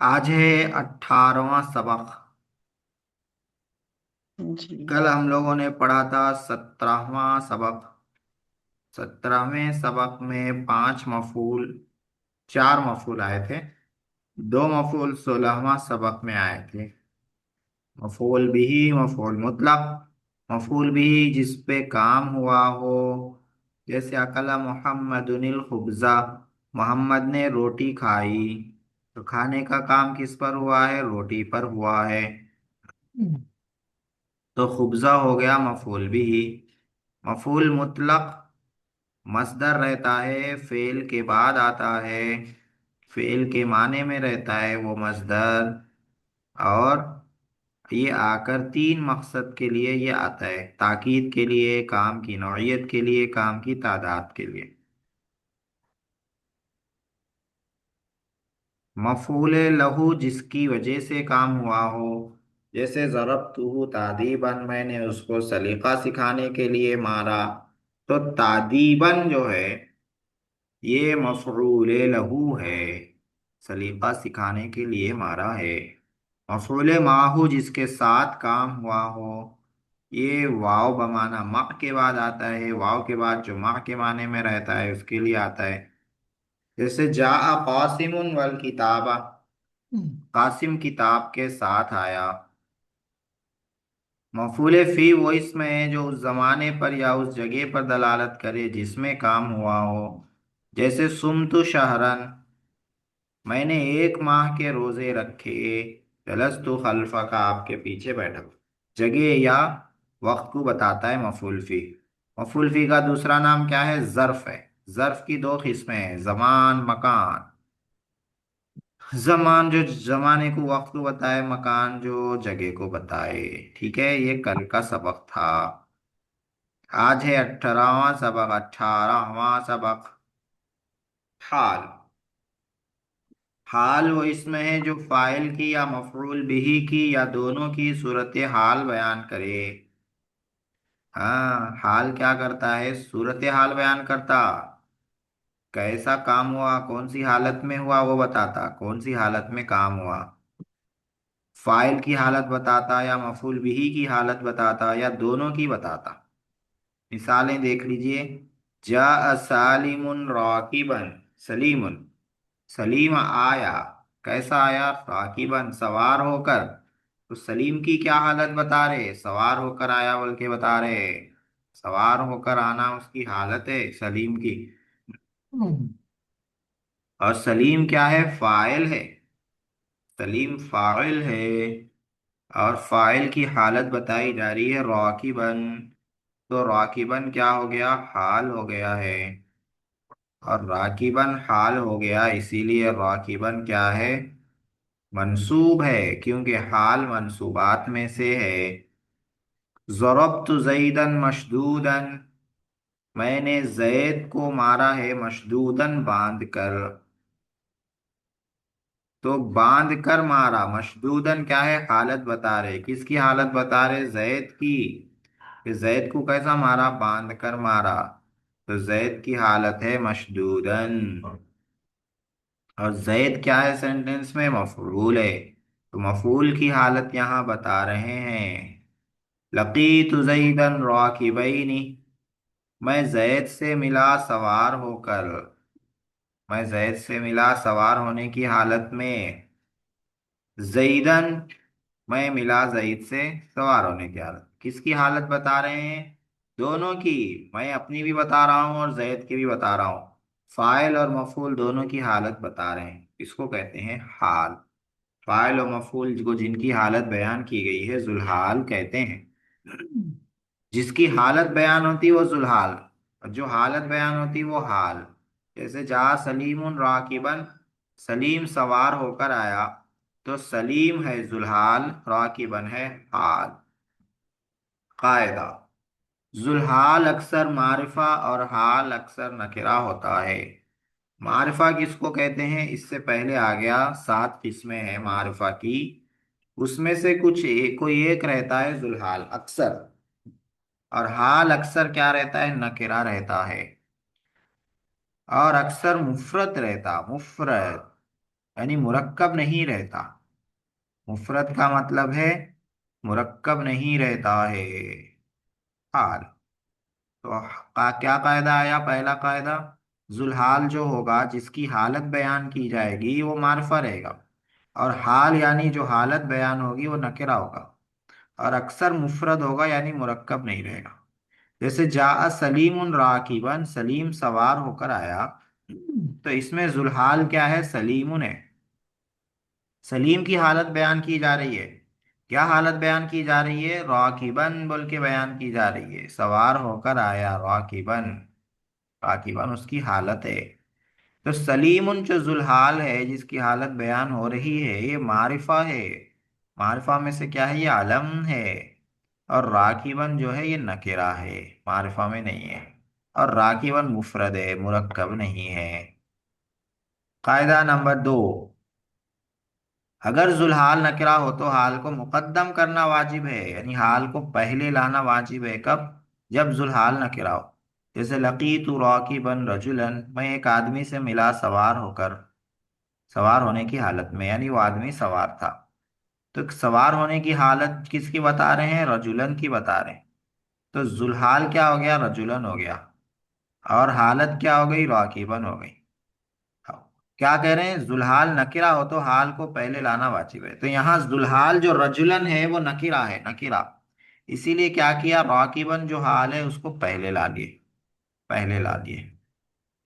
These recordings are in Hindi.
आज है 18वां सबक। जी। कल हम लोगों ने पढ़ा था 17वां सबक। 17वें सबक में पांच मफूल, चार मफूल आए थे। दो मफूल 16वां सबक में आए थे। मफूल बिही, मफूल मुतलक। मफूल बिही जिस पे काम हुआ हो, जैसे अकला मोहम्मदुनिल खुब्जा, मोहम्मद ने रोटी खाई। तो खाने का काम किस पर हुआ है? रोटी पर हुआ है। तो खुब्जा हो गया मफूल बिही। मफूल मुतलक मसदर रहता है, फेल के बाद आता है, फेल के माने में रहता है वो मसदर। और ये आकर तीन मकसद के लिए ये आता है: ताकीद के लिए, काम की नौइयत के लिए, काम की तादाद के लिए। मफूल लहू जिसकी वजह से काम हुआ हो, जैसे ज़रबतुहु तादीबन, मैंने उसको सलीका सिखाने के लिए मारा। तो तादीबन जो है ये मफऊल लहू है, सलीका सिखाने के लिए मारा है। मफऊल माहू जिसके साथ काम हुआ हो, ये वाव बमाना मा के बाद आता है, वाव के बाद जो मा के माने में रहता है उसके लिए आता है। जैसे जा कासिमुन वल किताबा, कासिम किताब के साथ आया। मफूल फी वो इसमें है जो उस जमाने पर या उस जगह पर दलालत करे जिसमें काम हुआ हो। जैसे सुमतु शहरन, मैंने एक माह के रोजे रखे। जलस्तु खल्फा का, आपके पीछे बैठा। जगह या वक्त को बताता है मफूल फी। मफूल फी का दूसरा नाम क्या है? जर्फ है। जर्फ की दो किस्में हैं, जमान मकान। जमान जो जमाने को, वक्त को बताए, मकान जो जगह को बताए। ठीक है, ये कल का सबक था। आज है 18वां सबक। 18वां सबक हाल। हाल वो इसमें है जो फाइल की या मफरूल बिही की या दोनों की सूरत हाल बयान करे। हाँ, हाल क्या करता है? सूरत हाल बयान करता। कैसा काम हुआ, कौन सी हालत में हुआ वो बताता, कौन सी हालत में काम हुआ। फाइल की हालत बताता या मफूल बिही की हालत बताता या दोनों की बताता। मिसालें देख लीजिए। जा सालिमुन राकिबन, सलीमुन, सलीम आया। कैसा आया? राकिबन, सवार होकर। तो सलीम की क्या हालत बता रहे? सवार होकर आया बोल के बता रहे। सवार होकर आना उसकी हालत है सलीम की। और सलीम क्या है? फाइल है। सलीम फाइल है। और फाइल की हालत बताई जा रही है राकिबन। तो राकिबन क्या हो गया? हाल हो गया है। और राकिबन हाल हो गया, इसीलिए राकिबन क्या है? मंसूब है, क्योंकि हाल मंसूबात में से है। ज़रबतु ज़ैदन मशदूदन, मैंने जैद को मारा है मशदूदन बांध कर। तो बांध कर मारा, मशदूदन क्या है? हालत बता रहे। किसकी हालत बता रहे? जैद की। कि जैद को कैसा मारा? बांध कर मारा। तो जैद की हालत है मशदूदन। और जैद क्या है सेंटेंस में? मफरूल है। तो मफूल की हालत यहाँ बता रहे हैं। लकीतु ज़ैदन राकिबैनी, मैं जैद से मिला सवार होकर। मैं जैद से मिला सवार होने की हालत में। जैदन, मैं मिला जैद से सवार होने की हालत। किसकी हालत बता रहे हैं? दोनों की। मैं अपनी भी बता रहा हूँ और जैद की भी बता रहा हूँ। फाइल और मफूल दोनों की हालत बता रहे हैं, इसको कहते हैं हाल। फाइल और मफूल को जिनकी हालत बयान की गई है जुल्हाल कहते हैं। जिसकी हालत बयान होती है वो जुल्हाल, और जो हालत बयान होती है वो हाल। जैसे जा सलीमुन राकिबन, सलीम सवार होकर आया। तो सलीम है जुल्हाल, राकिबन है हाल। कायदा: जुल्हाल अक्सर मारिफा और हाल अक्सर नकिरा होता है। मारिफा किसको कहते हैं? इससे पहले आ गया 7 किस्में हैं मारिफा की। उसमें से कुछ एक, कोई एक रहता है जुल्हाल अक्सर। और हाल अक्सर क्या रहता है? नकिरा रहता है। और अक्सर मुफरत रहता, मुफरत। यानी मुरक्कब नहीं रहता। मुफरद का मतलब है मुरक्कब नहीं रहता है। हाल। तो क्या कायदा आया? पहला कायदा, जुल्हाल जो होगा जिसकी हालत बयान की जाएगी वो मारिफा रहेगा, और हाल यानी जो हालत बयान होगी वो नकिरा होगा, और अक्सर मुफरद होगा यानी मुरक्कब नहीं रहेगा। जैसे जा सलीम राकिबन, सलीम सवार होकर आया, तो इसमें जुल्हाल क्या है? सलीमुन है। सलीम की हालत बयान की जा रही है। क्या हालत बयान की जा रही है? राकिबन बोल के बयान की जा रही है, सवार होकर आया राकिबन। राकिबन उसकी हालत है। तो सलीमुन जो जुल्हाल है जिसकी हालत बयान हो रही है ये मारिफा है। मारिफा में से क्या है? ये आलम है। और राकिबन जो है ये नकिरा है, मारिफा में नहीं है। और राकिबन मुफरद है, मुरक्कब नहीं है। कायदा नंबर 2, अगर जुल्हाल नकिरा हो तो हाल को मुकद्दम करना वाजिब है, यानी हाल को पहले लाना वाजिब है। कब? जब जुल्हाल नकिरा हो। जैसे लकीतु राकिबन रजुलन, मैं एक आदमी से मिला सवार होकर, सवार होने की हालत में, यानी वो आदमी सवार था। तो सवार होने की हालत किसकी बता रहे हैं? रजुलन की बता रहे हैं। तो जुल्हाल क्या हो गया? रजुलन हो गया। और हालत क्या हो गई? राकिबन हो गई। क्या कह रहे हैं? जुल्हाल नकिरा हो तो हाल को पहले लाना वाजिब है। तो यहाँ जुल्हाल जो रजुलन है वो नकिरा है, नकिरा। इसीलिए क्या किया? राकिबन जो हाल है उसको पहले ला लिए, पहले ला दिए।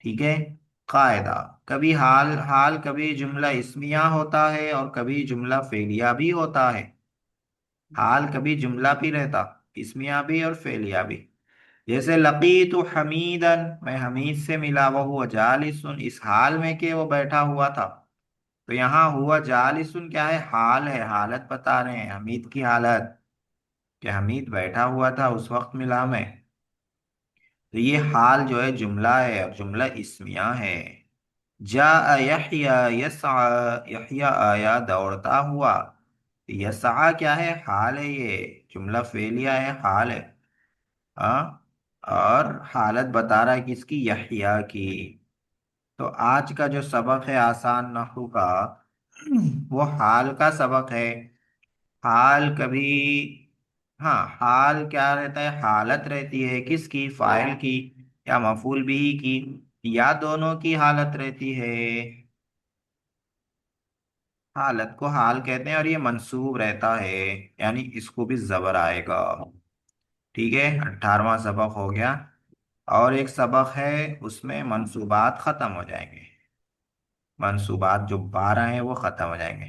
ठीक है। कायदा, कभी हाल हाल कभी जुमला इस्मिया होता है और कभी जुमला फेलिया भी होता है। हाल कभी जुमला भी रहता, इस्मिया भी और फेलिया भी। जैसे लकीतु हमीदन, मैं हमीद से मिला, वह हुआ जालिसुन, इस हाल में कि वो बैठा हुआ था। तो यहाँ हुआ जालिसुन क्या है? हाल है, हालत बता रहे हैं हमीद की हालत, कि हमीद बैठा हुआ था उस वक्त मिला मैं। तो ये हाल जो है जुमला है और जुमला इस्मिया है। जा यहया यसा, यहया आया दौड़ता हुआ। यसा क्या है? हाल है, ये जुमला फेलिया है, हाल है। हाँ। और हालत बता रहा है किसकी? यहया की। तो आज का जो सबक है आसान नहू का, वो हाल का सबक है। हाल कभी, हाँ, हाल क्या रहता है? हालत रहती है किसकी? फाइल की या मफूल बिही की, या दोनों की हालत रहती है। हालत को हाल कहते हैं और ये मंसूब रहता है, यानी इसको भी जबर आएगा। ठीक है, 18वां सबक हो गया। और एक सबक है उसमें मंसूबात खत्म हो जाएंगे। मंसूबात जो 12 हैं वो खत्म हो जाएंगे।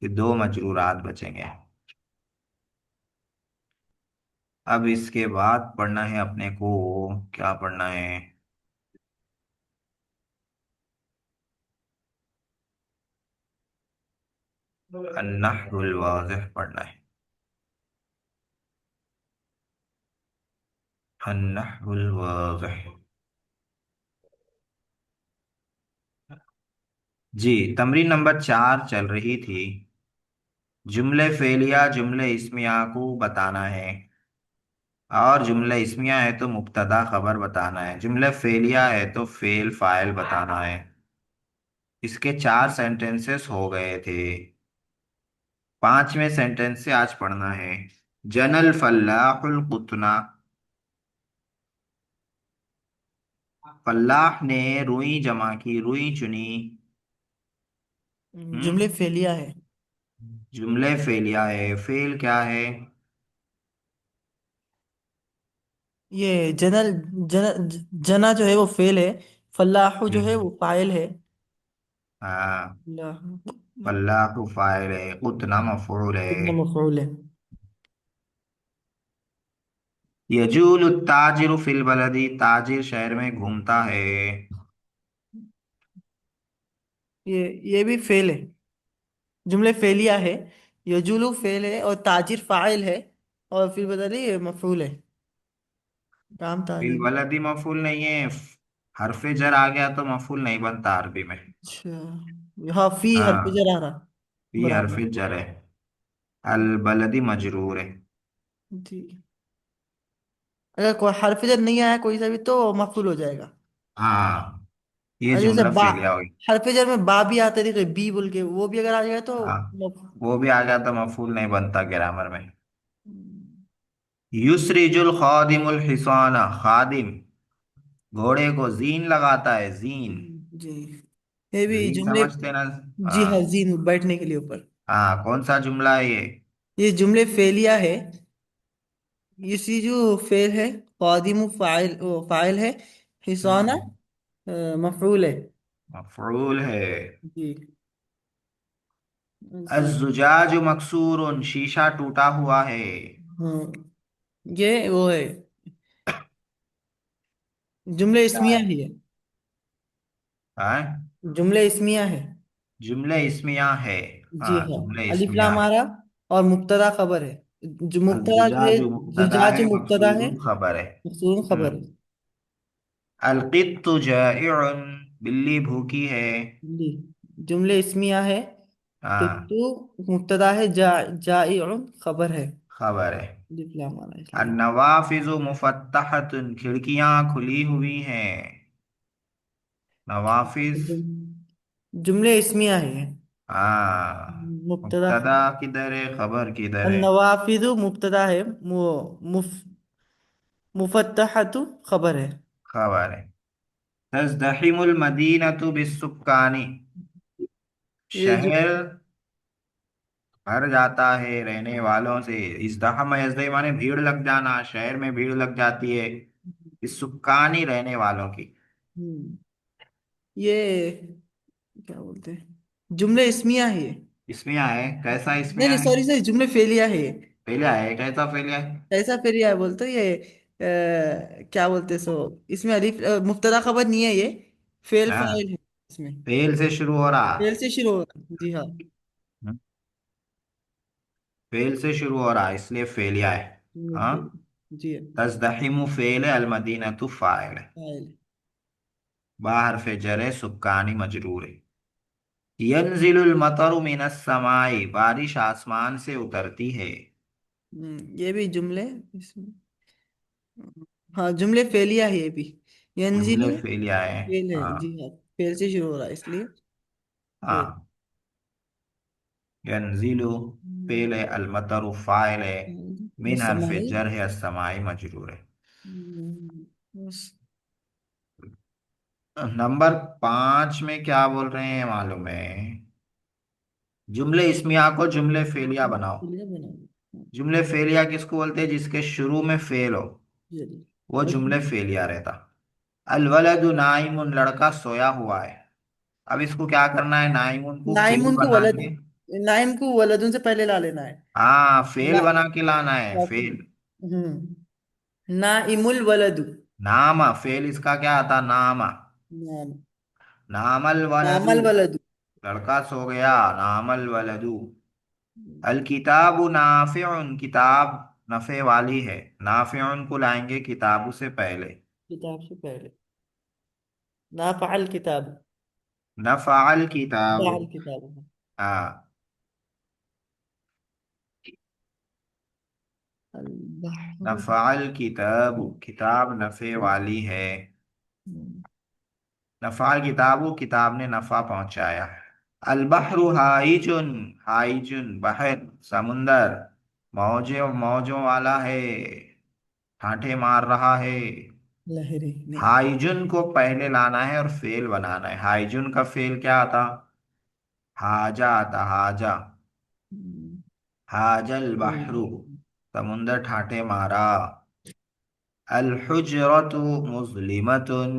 ये दो मजरूरात बचेंगे। अब इसके बाद पढ़ना है अपने को, क्या पढ़ना है? अन्नहुल वाज़िह पढ़ना है। अन्नहुल वाज़िह। जी, तमरीन नंबर 4 चल रही थी। जुमले फेलिया जुमले इस्मिया को बताना है, और जुमले इस्मिया है तो मुब्तदा खबर बताना है, जुमले फेलिया है तो फेल फाइल बताना है। इसके 4 सेंटेंसेस हो गए थे। 5वें सेंटेंस से आज पढ़ना है। जनल फल्लाहुल कुतना, फल्लाह ने रुई जमा की, रुई चुनी। जुमले हम्म। फेलिया है। जुमले फेलिया है, फेल क्या है? ये जना जो है वो फेल है। फल्लाहु जो है हम्म। वो फाइल है। हाँ। फल्लाहु फल्लाहु फाइल है, कुतना मफऊल है। कितना मफऊल है। यजूल ताजिरु फिल बलदी, ताजिर शहर में घूमता है। ये भी फेल है। जुमले फेलिया है। यजुलु फेल है और ताजिर फाइल है। और फिर बदलिए मफऊल है। काम फिल ताजिर। बलदी मफूल नहीं है, हरफे जर आ गया तो मफूल नहीं बनता अरबी में। अच्छा, हाँ, फी हर पे हाँ, जरा रहा। फी बराबर। हरफे जर है। अल बलदी मजरूर है। जी। अगर कोई हरफ जर नहीं आया कोई सा भी तो मफूल हो जाएगा। हाँ। ये और जैसे जुमला बा, फेलिया होगी। हरफ जार में बा भी आते थे, बी बोल के, वो भी अगर आ जाए तो हाँ, वो भी आ जाता, मफूल नहीं बनता ग्रामर में। युसरिजुल खादिमुल हिसाना, खादिम घोड़े को जीन लगाता है, जीन। जी, ये भी जीन जुमले। समझते ना? जी हाँ, हाँ। जीन बैठने के लिए ऊपर। हाँ, कौन सा जुमला है ये? ये जुमले फेलिया है। इसी जो फेल है, कादिम फाइल, फाइल है, हिसाना हम्म, मफूल है। मफरूल है। जी। जी। अज़्ज़ुजाज मकसूरुन, शीशा टूटा हुआ है। हाँ, ये वो है, जुमले क्या इसमिया है? ही है। हाँ, जुमले इसमिया है। जुमले इस्मिया है। जी हाँ, हाँ। जुमले अलिफ इस्मिया लाम है। आरा और मुब्तदा खबर है। जो मुब्तदा जो है, अज़्ज़ुजाज मुब्तदा जुजाज है, मुब्तदा है, मकसूरुन खबर है। मखसूर खबर है। अलक़ित्तु जाइउन, बिल्ली भूखी है। जी। जुमले इसमिया है। हाँ, कित्तु मुब्तदा है, जाइउन खबर है। खबर है। अलिफ लाम आरा इसलिए। अन्नवाफिज़ु मुफ़त्तहतुन, खिड़कियां खुली हुई हैं। नवाफिज। जुमले इसमिया है। हाँ। मुब्तदा मुब्तदा किधर है, खबर किधर है? अन्नवाफिदु मुब्तदा है, मुफत्तहतु खबर है। खबर है। तज़दहिमुल मदीनतु बिस्सुक्कानी, ये जो शहर भर जाता है रहने वालों से। इज़्दहम यज़दही माने भीड़ लग जाना, शहर में भीड़ लग जाती है बिस्सुक्कानी, रहने वालों की। हम्म, ये क्या बोलते हैं, जुमले इसमिया है ये। इसमिया है, कैसा नहीं इसमिया नहीं, है? सॉरी सॉरी, जुमले फेलिया है ये। फेलिया है, कैसा फेलिया है? कैसा फेलिया है बोलते हैं ये, क्या बोलते हैं सो, इसमें अलिफ मुब्तदा खबर नहीं है ये, फेल हाँ, फाइल है इसमें। फेल से शुरू हो फेल रहा। से शुरू होगा, जी हाँ। फेल से शुरू हो रहा इसलिए फेलिया है। हाँ। जी हाँ। तज़दहिमु फेल है, अलमदीनतु फाइल है। फाइल। बाहर फे जरे सुक्कानी मजरूर है। यंजिलुल मतरु मिनस समाई, बारिश आसमान से उतरती है। ये भी जुमले इसमें, हाँ जुमले फेलिया है ये भी। जुमले यंजिलु फेलिया है। फेल है, जी हाँ। हाँ। फेल से शुरू हो रहा है इसलिए फेल। हाँ, यंजिलु फेल है, अलमतरु फाइल है। मिन हरफ मुसम्माई। जर है, अस्समाई मजरूर है। बस। नंबर 5 में क्या बोल रहे हैं मालूम है? जुमले इस्मिया को जुमले फेलिया बनाओ। फेलिया बनाओ। जुमले फेलिया किसको बोलते हैं? जिसके शुरू में फेल हो, चलिए। वो और जुमले फेलिया रहता। अलवलदु नाइमुन, लड़का सोया हुआ है। अब इसको क्या करना है? नाइमुन को फेल नाइमुन को वलद, बनाएंगे। नाइम को वलदुन से पहले ला लेना है। हाँ, ना, फेल बना के लाना है, फेल। नाइमुल वलदु। नामा, फेल इसका क्या आता? नामा। नाम। नामल वलदू, नामल वलदु। लड़का सो गया। नामल वलदू। अल किताबु नाफिउन, किताब नफे वाली है। नाफिउन को लाएंगे किताबु से पहले। किताब से पहले। नाफअल किताब। नफ़अल किताबु। बाल किताब। हाँ। अल बहर। नफ़अल किताबु, किताब नफे वाली है। नफ़अल किताबु, किताब ने नफा पहुंचाया। अल बहरु हाइजुन, हाइजुन बहर, समुंदर मौजों मौजों वाला है, ठाठे मार रहा है। लहरी नहीं। हाइजुन को पहले लाना है और फेल बनाना है। हाइजुन का फेल क्या आता? हाजा आता, हाजा। हाजल बहरु, समुंदर ठाठे मारा। अल हुजरतु मुज़लिमतुन,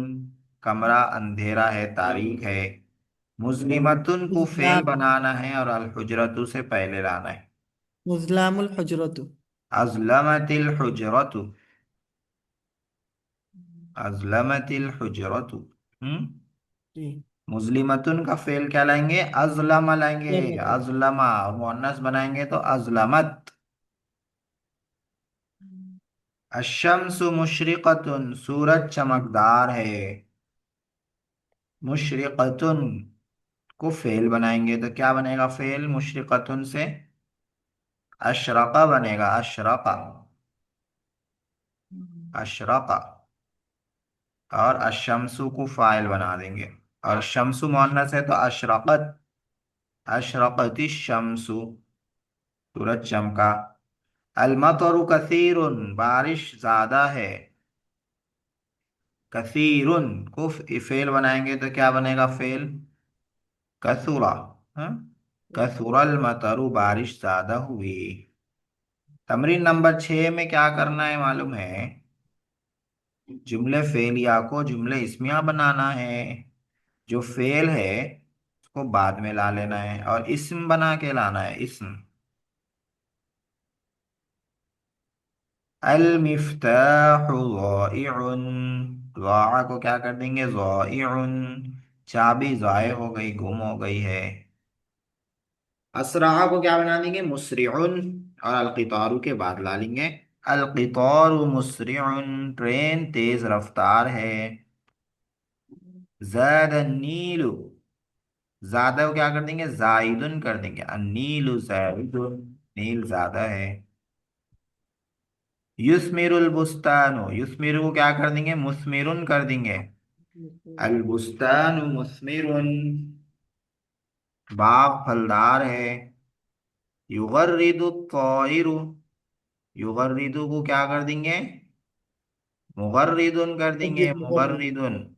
कमरा अंधेरा है, तारीक है। मुज़लिमतुन को फेल मुजलाम। बनाना है और अल हुजरतु से पहले लाना है। मुजलामुल हुजरतु। अज़लमतिल हुजरतु, अज़लमतिल हुजरतु। जी। मुस्लिमतुन का फेल क्या लाएंगे? अजलमा लाएंगे। रहमतुल। अजलमा, और मुअन्नस बनाएंगे तो अजलमत। अशम्सु मुशरिकतुन, सूरज चमकदार है। मुशरिकतुन को फेल बनाएंगे तो क्या बनेगा? फेल मुशरिकतुन से अशरका बनेगा, अशरका। अशरका। और अशम्सु को फाइल बना देंगे। और शम्सु मुअन्नस है तो अशरकत, अशरकती शम्सु, सूरज चमका। अलमतरु कसीरुन, बारिश ज्यादा है। कसीरुन को फेल बनाएंगे तो क्या बनेगा फेल? कसूरा। हाँ, कसूरल मतरु, बारिश ज्यादा हुई। तमरीन नंबर 6 में क्या करना है मालूम है? जुमले फेलिया को जुमले इसमिया बनाना है। जो फेल है उसको बाद में ला लेना है और इस्म बना के लाना है, इस्म। अल मिफ्ताहु ज़ाइउन, ज़ाअ को क्या कर देंगे ज़ाइउन, चाबी ज़ाय हो गई, गुम हो गई है। असरा को क्या बना देंगे मुसरिउन, और अलकितारु के बाद ला लेंगे अलकितारु मुसरिउन, ट्रेन तेज रफ्तार है। ज़ाद नीलु, ज्यादा को क्या कर देंगे जाइदुन कर देंगे, अन्नीलु जाइदुन, नील ज्यादा है। युस्मिरुल बुस्तानु, युस्मिरु को क्या कर देंगे मुस्मिरुन कर देंगे, अल बुस्तानु मुस्मिरुन, बाग फलदार है। युगर्रिदु तौइरु, युगर्रिदु को क्या कर देंगे मुगर्रिदुन कर देंगे, मुगर्रिद मुगर्रिद। मुगर्रिदुन।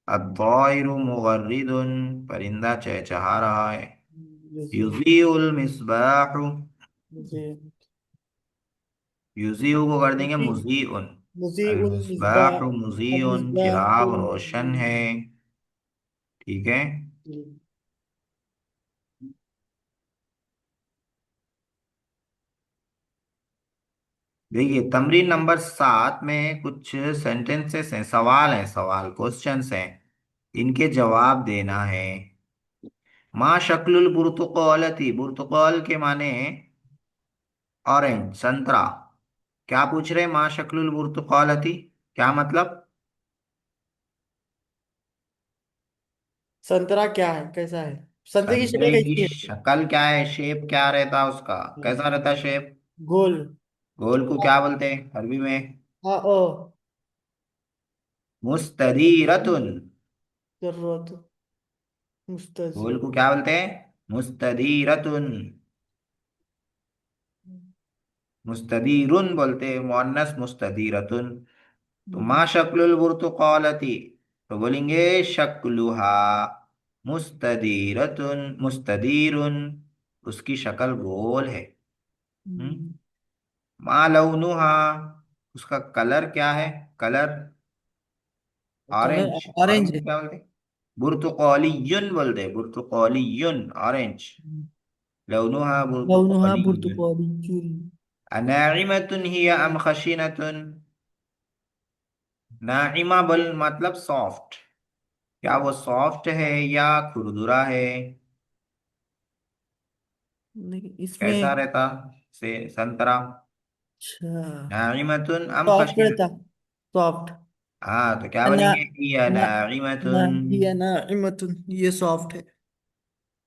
अत्तौइरु मुगर्रिदुन, परिंदा चहचहा रहा है। जैसे युज़ीउल मिस्बाहु, जैसे युज़ीउ को कर देंगे मुजी मुज़ीउन। मुजी अल उल मिसबाह, मिस्बाहु अल मुज़ीउन, मिसबाह चिराग उल रोशन है। ठीक है। देखिए तमरीन नंबर 7 में कुछ सेंटेंसेस हैं, सवाल हैं, सवाल क्वेश्चंस हैं, इनके जवाब देना है। माँ शक्लुल बुर्तुकालती, बुर्तुकाल के माने ऑरेंज, संतरा। क्या पूछ रहे हैं माँ शक्लुल बुर्तुकालती, क्या मतलब? संतरा क्या है, कैसा है? संतरे की शक्ल संतरे की कैसी है? शक्ल क्या है, शेप क्या रहता है उसका, कैसा रहता है शेप? गोल। गोल को क्या बोलते हैं अरबी में? हाँ ओ। मुस्तदीरतुन, जरूरत मुस्तजी। गोल को क्या बोलते हैं मुस्तदीरतुन। मुस्तदीरुन बोलते हैं, मुअन्नस मुस्तदीरतुन। तो हम्म, मा शक्लुल बुर्तुकालती, तो बोलेंगे शक्लुहा मुस्तदीरतुन, मुस्तदीरुन, उसकी शक्ल गोल है। हम्म। हम्म, मा लौनुहा, उसका कलर क्या है, colour? Colour orange, orange orange है। क्या बोलते? बुर्तुकालियुन बोलते, बुर्तुकालियुन ऑरेंज। लौनुहा लौनुहा बुर्तुकालियुन। बुर्तुकाली चूरी। अनाइमतुन हिया अम खशीनतुन, नाइमा बल मतलब सॉफ्ट, क्या वो सॉफ्ट है या खुरदुरा है? लेकिन इसमें कैसा रहता से संतरा? अच्छा नाइमतुन अम सॉफ्ट खशीन, रहता, सॉफ्ट। हाँ तो क्या ना बोलेंगे हिया ना ना नाइमतुन। ये ना इमतुन, ये सॉफ्ट है।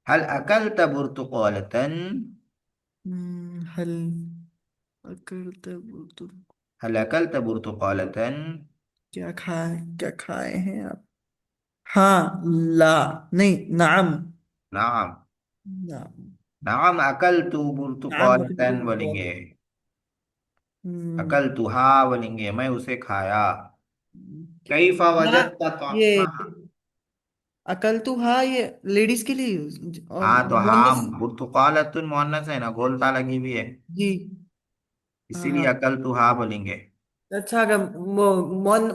हल अकलत बुर्तुकालतन, हल अकलत बुर्तुल, हल अकलत बुर्तुकालतन। क्या खाए हैं आप? हाँ, ला, नहीं, नाम। नाम, नाम। नाम अकलतु नाम अकलत बुर्तुकालतन बुर्तुल। बोलेंगे, हम्म, अकलतुहा बोलेंगे, मैं उसे खाया। कैफा हाँ वजदत ये तअमा, अकल तो, हाँ ये लेडीज के लिए और हाँ तो मुअन्नस। हाँ बुर्तुकालतुन मुअन्नस है ना, गोलता लगी हुई है, जी। हाँ इसीलिए हाँ। अकलतुहा बोलेंगे। अच्छा, अगर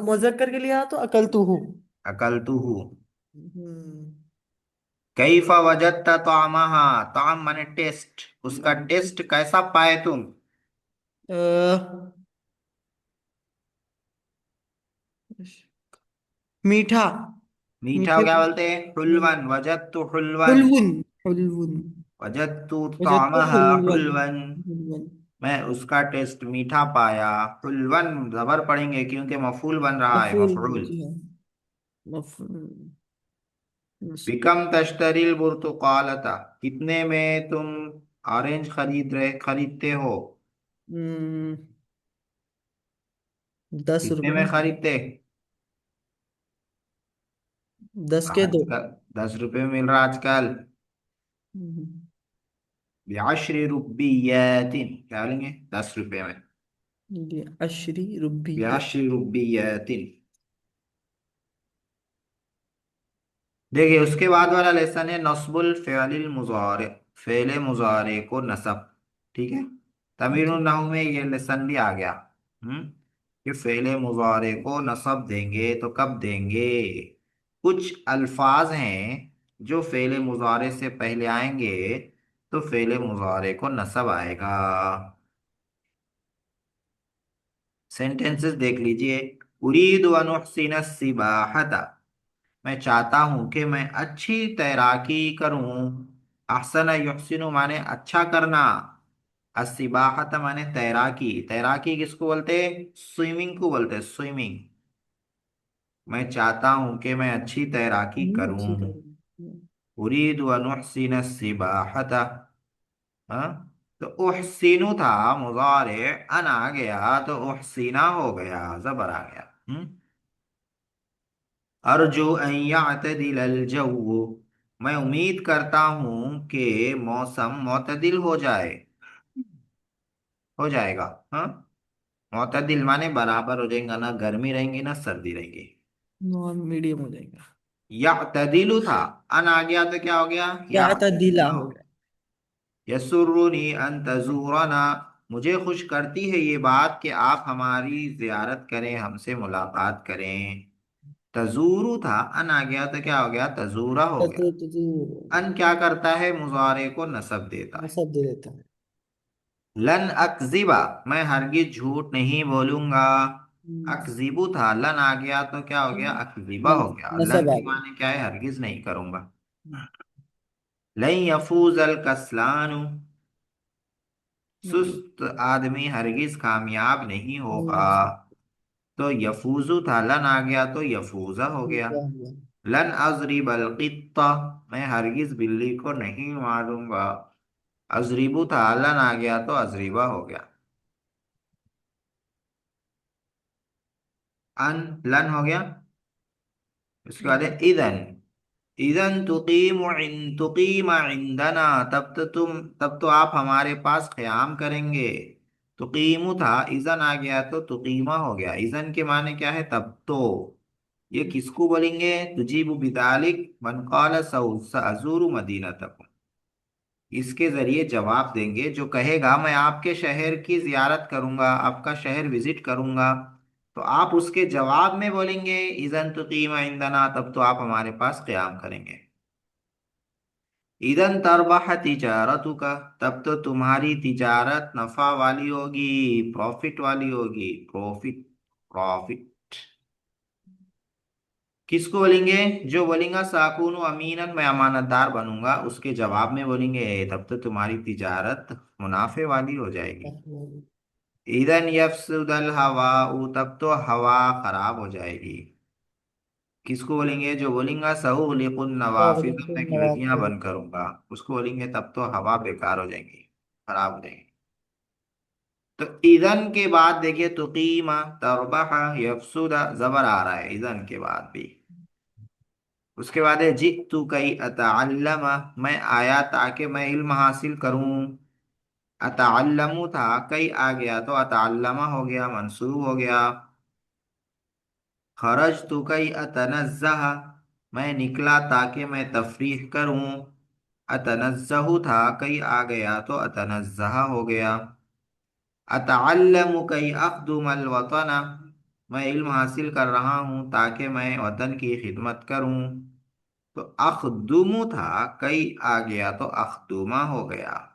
मुजक्कर के लिए आ तो अकल तू हूँ। अकलतुहु। हम्म। कैफा वजदत तअमहा, ताम माने टेस्ट, उसका टेस्ट कैसा पाए तुम? मीठा। मीठा मीठे। क्या बोलते हैं हुलवन, वजदतु हुलवन, हुलवुन। हुलवुन। वजदतु वजद तो तामहा हुलवन। हुलवन, हुलवन। मैं उसका टेस्ट मीठा पाया। हुलवन जबर पढ़ेंगे क्योंकि मफूल बन रहा है, मफूल, मफूल। जी हाँ। मफूल। बिकम तश्तरील बुर्तुकालता, कितने में तुम ऑरेंज खरीदते हो? 10 कितने रुपए में में। खरीदते? 10 के 2। आजकल 10 रुपए में मिल रहा आजकल। हम्म, बिआशरी रुब्बियतिन, क्या लेंगे 10 रुपए में? ये अशरी रुबिया। बिआशरी रुब्बियतिन। देखिए उसके बाद वाला लेसन है नस्बुल फ़िअलिल मुज़ारे, फ़ेले मुज़ारे को नसब। ठीक है, तमीरुन जी। नहू में ये लेसन भी आ गया। कि फ़ेले मुज़ारे को नसब देंगे तो कब देंगे? कुछ अल्फाज हैं जो फ़ेले मुज़ारे से पहले आएंगे तो फ़ेले मुज़ारे को नसब आएगा। सेंटेंसेस देख लीजिए। उरीदु अन उहसिन सिबाहता, मैं चाहता हूं कि मैं अच्छी तैराकी करूं। अहसन युहसिनु माने अच्छा करना। अस्सिबाहत माने तैराकी, तैराकी किसको बोलते हैं? स्विमिंग को बोलते हैं, स्विमिंग। मैं चाहता हूं कि मैं अच्छी तैराकी करूं। अच्छी तरह। उरीदु अन उहसिन सिबाहत। हाँ, तो उहसिनु था मुजारे, अन आ गया तो उहसिना हो गया, जबर आ गया। अर्जु अन यअतदिल अल जव्वु, मैं उम्मीद करता हूं कि मौसम मोतदिल हो जाए, हो जाएगा। हाँ, मोतदिल माने बराबर हो जाएगा, ना गर्मी रहेंगी ना सर्दी रहेंगी। नॉन मीडियम हो जाएगा। यअतदिलु था, अन आ गया तो क्या हो गया? क्या था, दिला यअतदिला हो हो गया। गया। यसुर्रुनी अन तजूरना, मुझे खुश करती है ये बात कि आप हमारी जियारत करें, हमसे मुलाकात करें। तजूरु था, अन आ गया तो क्या हो गया? तजूरा हो गया। हो अन गया। क्या करता है? मुजारे को नसब देता मैं है। सब दे देता है। लन अकजिबा, मैं हरगिज झूठ नहीं बोलूंगा। अकजिबू था, लन आ गया तो क्या हो गया? अकजिबा हो गया। लन नसब आ के गया। माने क्या है? हरगिज नहीं करूंगा। लन यफूज अल कस्लानु, नहीं, सुस्त आदमी हरगिज कामयाब नहीं नहीं होगा। हो तो यफूजू था, लन आ गया तो यफूजा हो गया। सकता। लन अजरिब अल क़ित्ता, मैं हरगिज बिल्ली को नहीं मारूंगा। अजरीबू था, लन आ गया तो अजरीबा हो गया। अन लन हो गया। उसके बाद है इदन। इदन तुकीमा इंदना, तब तो आप हमारे पास क़याम करेंगे। तुकीमु था, इजन आ गया तो तुकीमा हो गया। इजन के माने क्या है? तब तो। ये किसको बोलेंगे? तुजीबु बिदालिक मन क़ाल सअज़ूरु मदीनतकुम, इसके जरिए जवाब देंगे जो कहेगा मैं आपके शहर की जियारत करूंगा, आपका शहर विजिट करूंगा। तो आप उसके जवाब में बोलेंगे इजन तुकीमा इंदना, तब तो आप हमारे पास क़याम करेंगे। इदन तरबह तिजारतुका, तब तो तुम्हारी तिजारत नफा वाली होगी, प्रॉफिट वाली होगी। प्रॉफिट, प्रॉफिट किसको बोलेंगे? जो बोलेगा साकुनु अमीनन, मैं अमानतदार बनूंगा, उसके जवाब में बोलेंगे तब तो तुम्हारी तिजारत मुनाफे वाली हो जाएगी। ईदन यफसुदल हवा, तब तो हवा खराब हो जाएगी। किसको बोलेंगे? जो बोलेगा सऊलिकुन नवाफिज, मैं खिड़कियां बंद करूंगा, उसको बोलेंगे तब तो हवा बेकार हो जाएंगी, खराब हो जाएंगी। तो ईदन के बाद देखिए तुकीमा, तरबहा, यफसुदा, जबर आ रहा है ईदन के बाद भी। उसके बाद है जितु कई अतअल्लमा, मैं आया ताकि मैं इल्म हासिल करूं। अतअल्लमु था, कई आ गया तो अतअल्लमा हो गया, मंसूब हो गया। खरज तू कई अतनज़्ज़ह, मैं निकला ताकि मैं तफरीह करूं। अतनज़्ज़हु था, कई आ गया तो अतनज़्ज़ह हो गया। अतअल्लमु कई अख़दुमल वतना, मैं इल्म हासिल कर रहा हूं ताकि मैं वतन की खिदमत करूं। तो अखदुमु था, कई आ गया तो अखदुमा हो गया।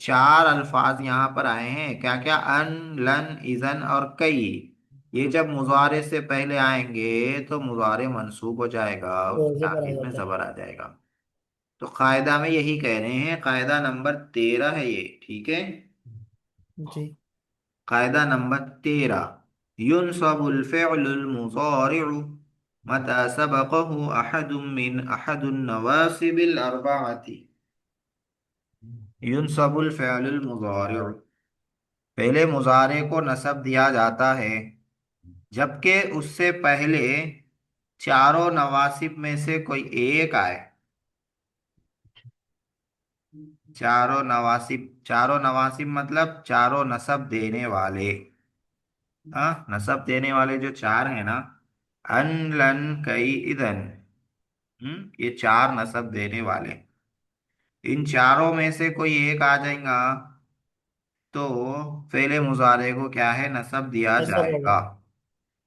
चार अल्फाज यहाँ पर आए हैं, क्या क्या? अन, लन, इजन और कई। ये जब मुजारे से पहले आएंगे तो मुजारे मंसूब हो जाएगा, उसके जबर आ आखिर में जाता जबर आ जाएगा। तो कायदा में यही कह रहे हैं, कायदा नंबर 13 है ये। ठीक है, है। जी। कायदा नंबर 13। युनसबुल फ़िअलुल मुज़ारिउ मता सबक़हु अहदुम मिन अहदुन नवासिबिल अर्बअती। युनसबुल फ़िअलुल मुज़ारिउ, पहले मुजारे को नसब दिया जाता है जबकि उससे पहले चारों नवासिब में से कोई एक आए। चारों नवासिब मतलब चारों नसब देने वाले। हाँ, नसब देने वाले जो चार है ना, अन लन कई इदन, ये चार नसब देने वाले, इन चारों में से कोई एक आ जाएगा तो फेले मुजारे को क्या है, नसब दिया ऐसा होगा। जाएगा।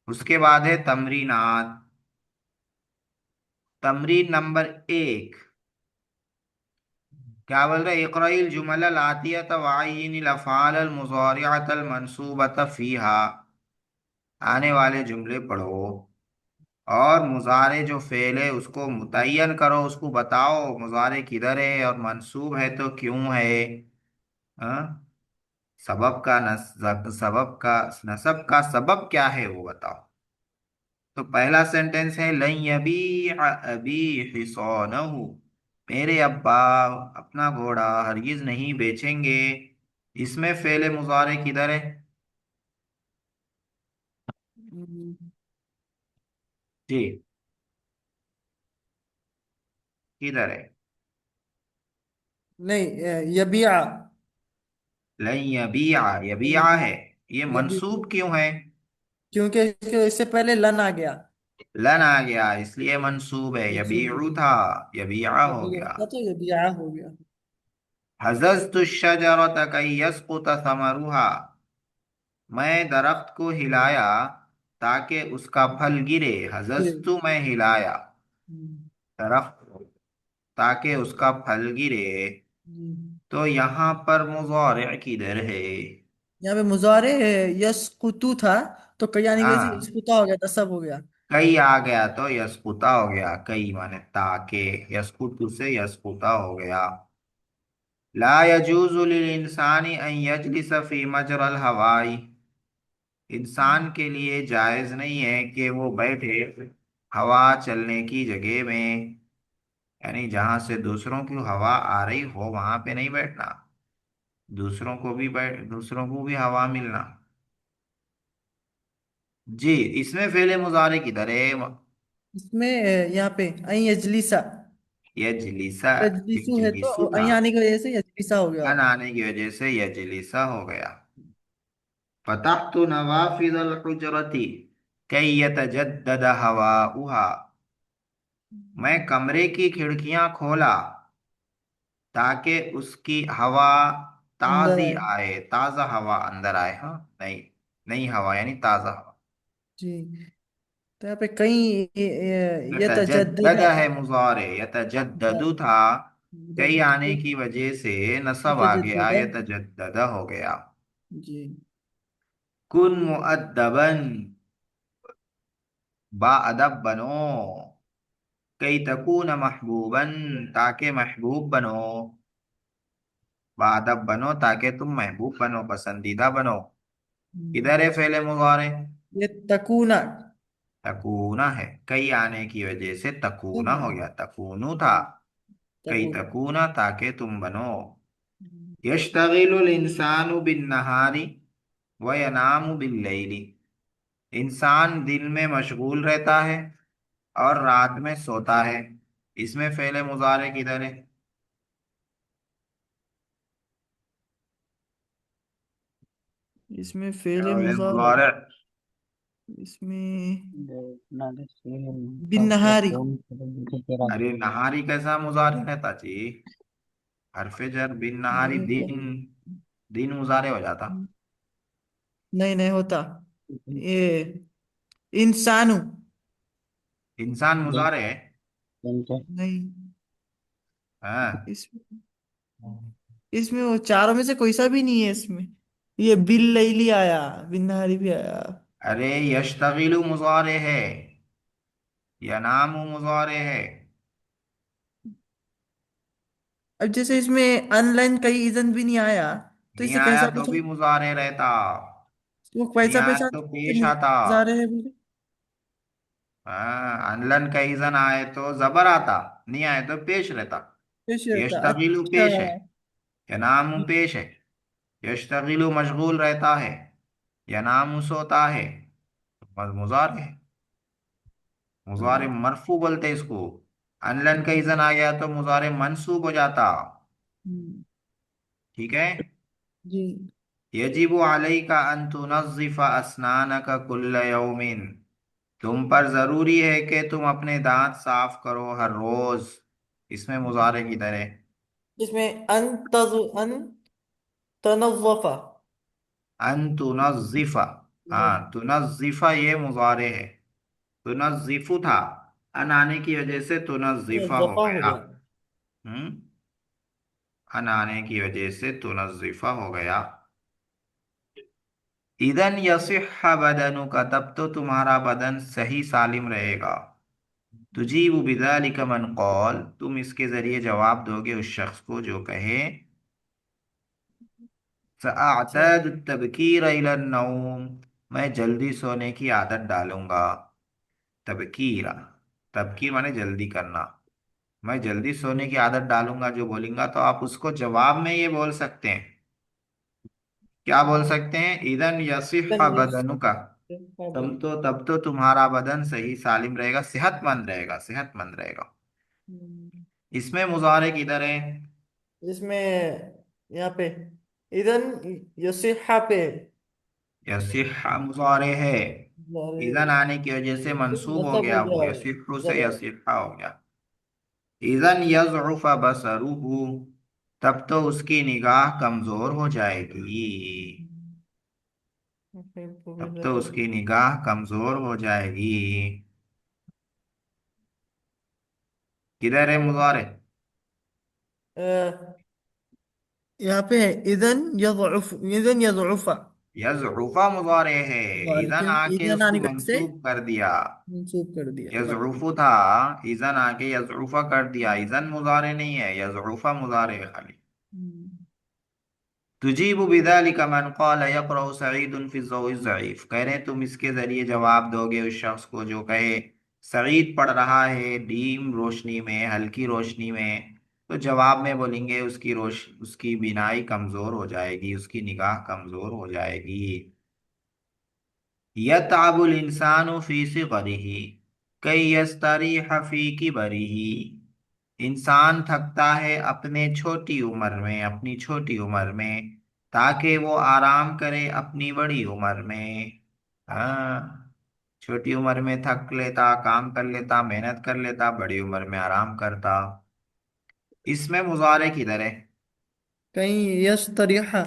उसके बाद है तमरीनात। तमरीन नंबर एक, क्या बोल रहे, इक़राइल जुमल अल आतियत वअय्यिनिल अफ़आल अल मुज़ारिअत अल मंसूबत फीहा, आने वाले जुमले पढ़ो और मुजारे जो फेल है उसको मुतय्यन करो, उसको बताओ मुजारे किधर है और मंसूब है तो क्यों है। हाँ? सबब का नसब का सबब क्या है वो बताओ। तो पहला सेंटेंस है लन यबीअ अबी हिसानहु, मेरे अब्बा अपना घोड़ा हरगिज नहीं बेचेंगे। इसमें फेले मुजारे किधर है? हम्म, जी, किधर है? नहीं, यबिया। लन यबीअ, यबीअ है, ये यबी, मंसूब क्यों है? क्योंकि इससे पहले लन आ गया। लन आ गया इसलिए मंसूब है, मंसूब यबीउ था, यबीआ हो यबी गया। था तो यबिया हो गया। हज़ज़तु शजरत कई यसकुत समरुहा, मैं दरख्त को हिलाया ताकि उसका फल गिरे। फिर, हज़ज़तु मैं हिलाया हम्म, दरख्त को ताकि उसका फल गिरे। हम्म। तो यहाँ पर मुज़ारिअ किधर है? यहाँ पे मुजारे है, यस्कुतु था तो कई आने की वजह से हाँ, यस्कुता हो गया, तसब हो गया। कई आ गया तो यसकुता हो गया, कई माने ताके, यसकुतु से यसकुता हो गया। ला यजूज़ु लिल इंसानी अन यजलिस फी मजरल हवाई, इंसान के लिए जायज नहीं है कि वो बैठे हवा चलने की जगह में, यानी जहां से दूसरों की हवा आ रही हो वहां पे नहीं बैठना, दूसरों को भी हवा मिलना। जी, इसमें फेले मुजारे किधर है? इसमें यहाँ पे अई यजलिसा, यजलिसा, यजलिसु है तो यजलिसु था, अई आने की वजह से यजलिसा हो गया। अन आने की वजह से यजलिसा हो गया। फतहतु नवाफिज़ल हुजरती कई यतजद्दद हवाउहा, मैं कमरे की खिड़कियां खोला ताकि उसकी हवा अंदर ताजी आए। आए, ताजा हवा अंदर आए। हाँ, नहीं, नई हवा यानी ताजा हवा। जी, तो यहाँ पे कई यतजद्दद यतजद्ददा, है मुजारे, यतजद्ददु था, कई आने की वजह से नसब आ गया, यतजद्ददा। यतजद्दद हो गया। जी, कुन मुअद्दबन, बाअदब बनो, कई तकून महबूबन, ताकि महबूब बनो, बाअदब बनो ताकि तुम महबूब बनो, पसंदीदा बनो। इधर है फेले मुजारे, ये तकूना, तकूना है, कई आने की वजह से तकूना हो गया, तकूनु था, कई तकूना। तकूना ताकि तुम बनो। यश्तगिलुल इंसानु बिन नहारी व यनामु बिल लैली, इंसान दिन में मशगूल रहता है और रात में सोता है। इसमें फेले मुजारे किधर है? इसमें फेले फेले मुजारे, मुजारे, इसमें बिन नहारी। अरे नहारी कैसा मुजारे रहता जी? हरफे जर बिन नहारी, नहीं होता। दिन, दिन मुजारे हो जाता। नहीं नहीं होता। ये इंसानु। इंसान मुजारे है। नहीं, हाँ, इसमें इसमें वो चारों में से कोई सा भी नहीं है इसमें। ये बिल लैली आया, बिन नहारी भी आया। अरे यश्तगिलु मुजारे है, यनामु मुजारे है। अब जैसे इसमें अनलाइन कई इजन भी नहीं आया, तो नहीं इससे आया कैसा तो पूछा? भी मुजारे रहता, वो नहीं पैसा आया पैसा तो तो पेश आता। मुजारे है बोले। हाँ, अनलन का ईजन आए तो जबर आता, नहीं आए तो पेश रहता। कैसे रहता? यश्तगिलु अच्छा। पेश है, यनामु पेश है, यश्तगिलु मशगूल रहता है, यनामु सोता है, मुजारे है। मुजारे मरफू बोलते हैं इसको। अनलन का इजन आ गया तो मुजारे मंसूब हो जाता। हम्म, ठीक है। जी। यजिबु अलैका अन तुनज़्ज़िफ़ अस्नानका कुल्ल यौमिन। तुम पर जरूरी है कि तुम अपने दांत साफ करो हर रोज। इसमें मुजारे की तरह। इसमें अन तनव्वफा। अन तुनज़्ज़िफ़। हाँ, तुनज़्ज़िफ़ ये मुजारे है। तुनज़्ज़िफ़ु था। अन आने की वजह से तुनज़्ज़िफ़ हो वफा हो गया। गया। हम्म। अन आने की वजह से तुनज़्ज़िफ़ हो गया। इदन यसिह बदनु का, तब तो तुम्हारा बदन सही सालिम रहेगा। तुजीबु बिज़ालिका मन कौल, तुम इसके जरिए जवाब दोगे उस शख्स को जो कहे अच्छा। सअअतद तबकीर इला नौम, मैं जल्दी सोने की आदत डालूंगा। तबकीरा, तबकीर माने जल्दी करना। मैं जल्दी सोने की आदत डालूंगा जो बोलेगा, तो आप उसको जवाब में ये बोल सकते हैं। क्या बोल सकते हैं? इदन यसिह बदनुका, तब तो तुम्हारा बदन सही सालिम रहेगा, सेहतमंद रहेगा, सेहतमंद रहेगा। इसमें मुजारे किधर है? इसमें यहाँ पे इधन यसिहा पे यसिहा मुजारे है। इदन आने की वजह से मंसूब हो मतलब हो गया, गया वो है। यसिहु से जब यसिहा हो गया। इदन यज़उफ बसरुहु, तब तो उसकी निगाह कमजोर हो जाएगी। तब तो उसकी निगाह कमजोर हो जाएगी। किधर है मुजारे? यहाँ पे है इधन यज़उफा। यज़उफा मुजारे है। और इदन क्या आके इधन उसको आने का से मंसूब कर दिया। मंसूब कर दिया। यज़उफु था, इजन आके यज़उफा कर दिया। इजन मुजारे नहीं है, यज़उफा मुजारे है खाली। तुजीबु बिदालिका मन क़ाल यक़रअु सईदुन फ़ी ज़ौइ ज़ईफ़, कह रहे हैं तुम इसके जरिए जवाब दोगे उस शख्स को जो कहे सईद पढ़ रहा है डीम रोशनी में, हल्की रोशनी में। तो जवाब में बोलेंगे उसकी बीनाई कमजोर हो जाएगी, उसकी निगाह कमजोर हो जाएगी। यतअबुल इंसानु फी सिग़रिही कई यस्तरीह फी किबरिही, इंसान थकता है अपने छोटी उम्र में, अपनी छोटी उम्र में, ताकि वो आराम करे अपनी बड़ी उम्र में। हाँ, छोटी उम्र में थक लेता, काम कर लेता, मेहनत कर लेता, बड़ी उम्र में आराम करता। इसमें मुजारे किधर है? कहीं यश तरीहा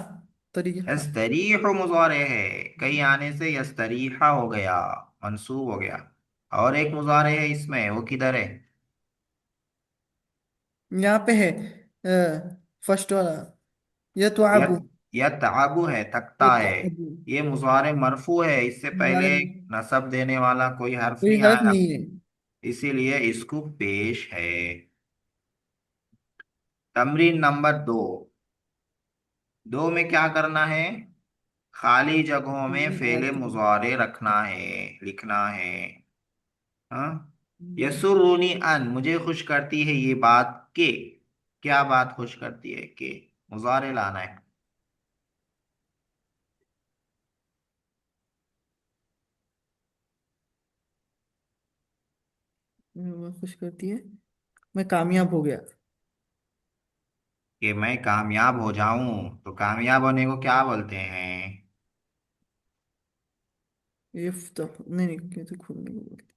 तरीहा। यस्तरीह मुजारे है। कई आने से यस्तरीहा हो गया, मंसूब हो गया। और एक मुजारे है इसमें, वो किधर है? यहाँ पे है फर्स्ट वाला यत यतआबु। यतअबु है, थकता है। यतआबु ये मुजारे मरफू है, इससे हमारे पहले नसब देने वाला कोई हर्फ कोई नहीं हर्फ आया, नहीं है। इसीलिए इसको पेश है। तमरीन नंबर 2। दो में क्या करना है? खाली जगहों में फेले मुजारे रखना है, लिखना है। हाँ। यसुरूनी अन, मुझे खुश करती है ये बात के। क्या बात खुश करती है? के मुजारे लाना है। वो खुश करती है मैं कामयाब हो गया। कि मैं कामयाब हो जाऊं, तो कामयाब होने को क्या बोलते हैं? इफ तो नहीं नहीं कैसे खोलने को बोलते।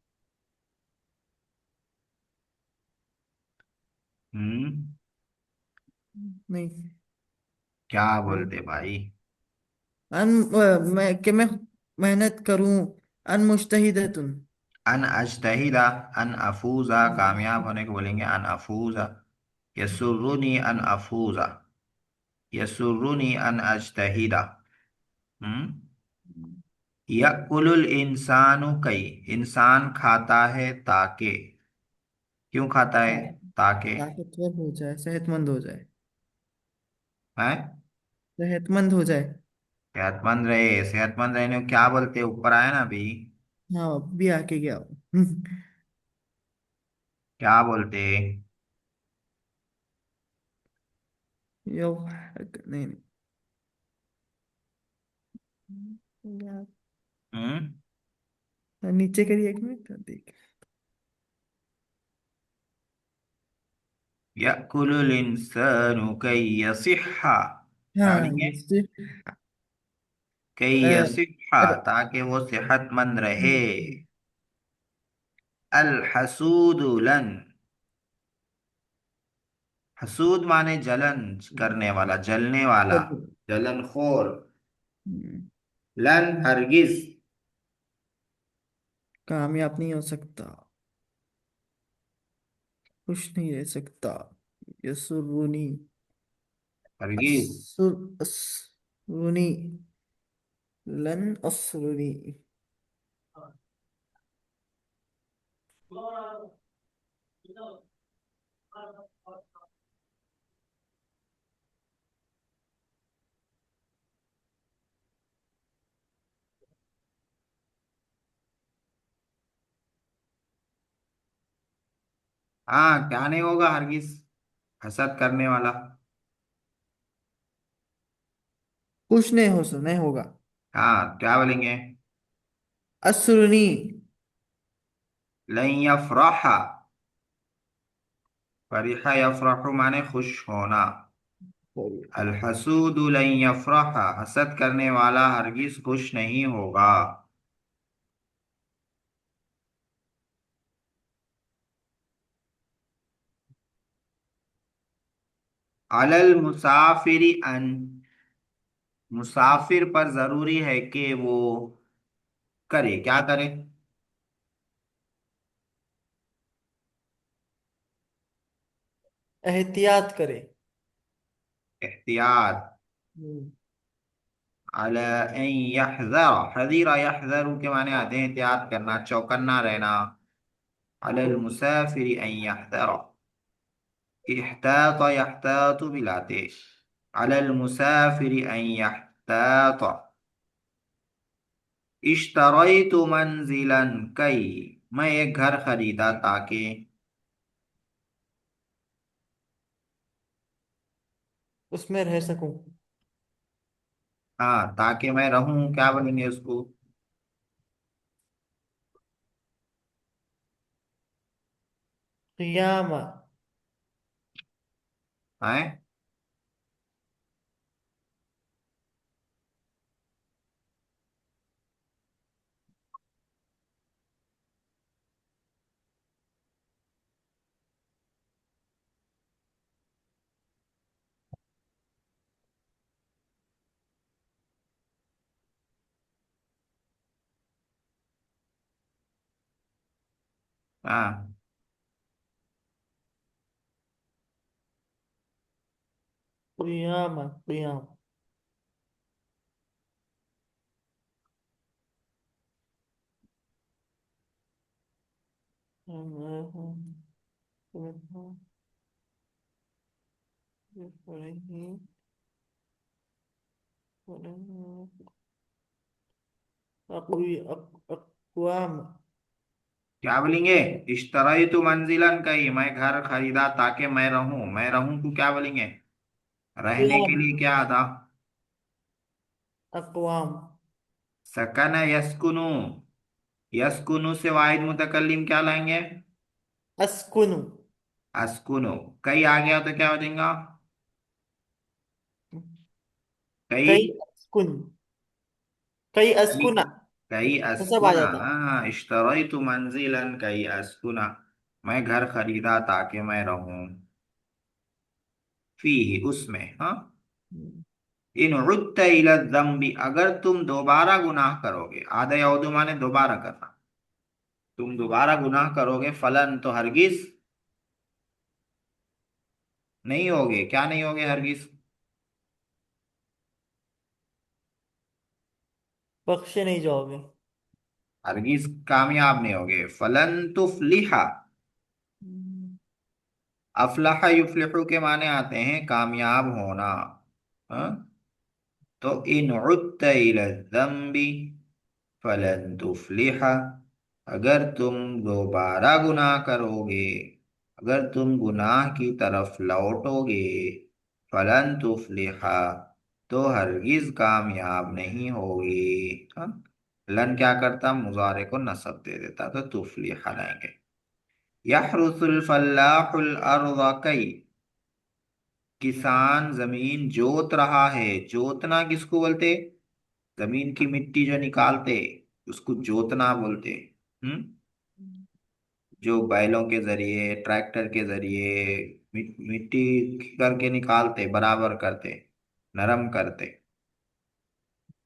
हम्म। नहीं। क्या बोलते भाई? मैं मेहनत करूं। अन मुश्तहिदतुन। अन अजतहिदा, अन अफूजा, कामयाब होने को बोलेंगे अन अफूजा। यसुर्रुनी अन अफूजा, यसुर्रुनी अन अजतहिदा। हम्म। यकुलुल इंसानु कई, इंसान खाता है ताकि, क्यों खाता है? ताकि। ताकतवर हो जाए सेहतमंद हो जाए। है। सेहतमंद हो जाए। सेहतमंद रहे, सेहतमंद रहने को क्या बोलते हैं? ऊपर आया ना अभी। हाँ भी आके गया क्या बोलते? यो नहीं नहीं यार हम्म। नीचे करिए एक मिनट देख। यअकुलुल इंसानु कई यसिहा, क्या हाँ लिखें? इससे कई यसिहा, अरे ताकि वो सेहतमंद रहे। अल हसूदु लन, हसूद माने जलन करने वाला, जलने वाला, जलनखोर। लन हरगिज, कामयाब नहीं हो सकता, खुश नहीं रह सकता। यसुरुनी, हरगिज। असुर असुरुनी, लन असुरुनी। हाँ, क्या नहीं होगा हरगिज, हसद करने वाला। खुश नहीं होगा। हाँ, क्या बोलेंगे? असुरुनी, लन यफरहा, फरिहा यफरहु माने खुश होना। अल हसूदु लन यफरहा, हसद करने वाला हरगिज खुश नहीं होगा। अलल मुसाफिरी अन, मुसाफिर पर जरूरी है कि वो करे, क्या करे? एहतियात करे। एहतियात। हम्म, अला अन यहज़र, हज़ीरा यहज़रु के माने आते हैं एहतियात करना, चौकन्ना रहना। अलल मुसाफिरी अन यहज़र, इहतात यहतातु बिलाते। अलल मुसाफिरी अन यहतात। इश्तरैतु मंजिलन कई, मैं एक घर खरीदा ताकि, उसमें रह सकूं। हाँ ताकि मैं रहूं, क्या बोलेंगे उसको? क़ियामा, है। हाँ, क़ियामा, क़ियाम। अक़वाम। क्या बोलेंगे? इश्तरैतु मंजिलन कई, मैं घर खरीदा ताकि मैं रहूं को क्या बोलेंगे? रहने के क़ियाम, लिए क्या था? अक़वाम। सकन यस्कुनु, यस्कुनु से वाहिद मुतकल्लिम क्या लाएंगे? अस्कुनु, अस्कुनु। कई आ गया तो क्या हो जाएगा? कई, कई अस्कुन, कई कई, अस्कुना, कई तो सब आ अस्कुना। जाता है। हाँ, इश्तरैतु मंजिलन कई अस्कुना, मैं घर खरीदा ताकि मैं रहूं। फीही, उसमें, हाँ। इन उद्त इला ज़म्बी, अगर तुम दोबारा गुनाह करोगे, आदा यौदु माने दोबारा करना, तुम दोबारा गुनाह करोगे, फलन तो हरगिज नहीं होगे, क्या नहीं होगे हरगिज? बख्शे नहीं जाओगे। हरगिज कामयाब नहीं होगे। फलन तुफलिहा, अफलाह युफलिहु के माने आते हैं कामयाब होना। हाँ? तो इन उद्त इला ज़म्बी फलन तुफलिहा, अगर तुम दोबारा गुनाह करोगे, अगर तुम गुनाह की तरफ लौटोगे, फलन तुफलिहा, तो हरगिज कामयाब नहीं होगी। हाँ? लन क्या करता, मुजारे को नसब दे देता, तो तुफलिहा लाएंगे। यहरुसुल फल्लाहुल अर्ज़ कई, किसान जमीन जोत रहा है। जोतना किसको बोलते? जमीन की मिट्टी जो निकालते, उसको जोतना बोलते। हम्म। जो बैलों के जरिए, ट्रैक्टर के जरिए मिट्टी करके निकालते, बराबर करते, नरम करते।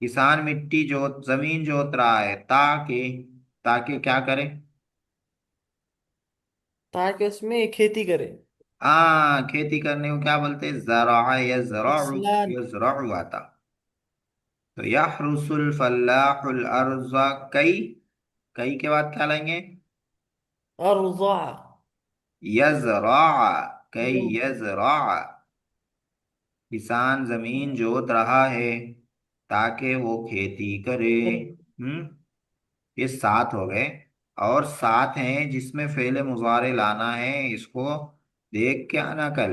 किसान मिट्टी जोत, जमीन जोत रहा है ताकि, ताकि क्या करे? ताकि उसमें खेती करे। खेती करने को क्या बोलते? जरा, या जराउ, फसलान। या जराउ आता। तो यहरुसुल फल्लाहुल अर्ज़, कई, कई के बाद क्या लेंगे? और रुज़ा। यजरा, कई यजरा। किसान जमीन जोत रहा है ताकि वो खेती करे। हम्म। ये सात हो गए। और सात हैं जिसमें फेले मुजारे लाना है। इसको देख के आना कल।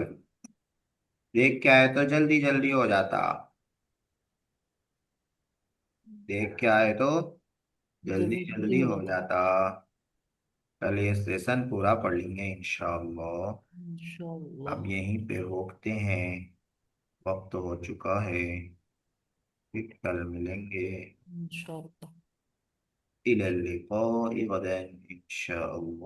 देख के आए तो जल्दी जल्दी हो जाता। देख के आए तो जल्दी जल्दी जल्दी जल्दी हो हो जाता है। जाता। कल ये सेशन पूरा पढ़ लेंगे इंशाअल्लाह। अब इंशाअल्लाह। यहीं पे रोकते हैं, वक्त हो चुका है। फिर कल मिलेंगे। इंशाअल्लाह। इलल लिक़ाइ गदन इंशाअल्लाह।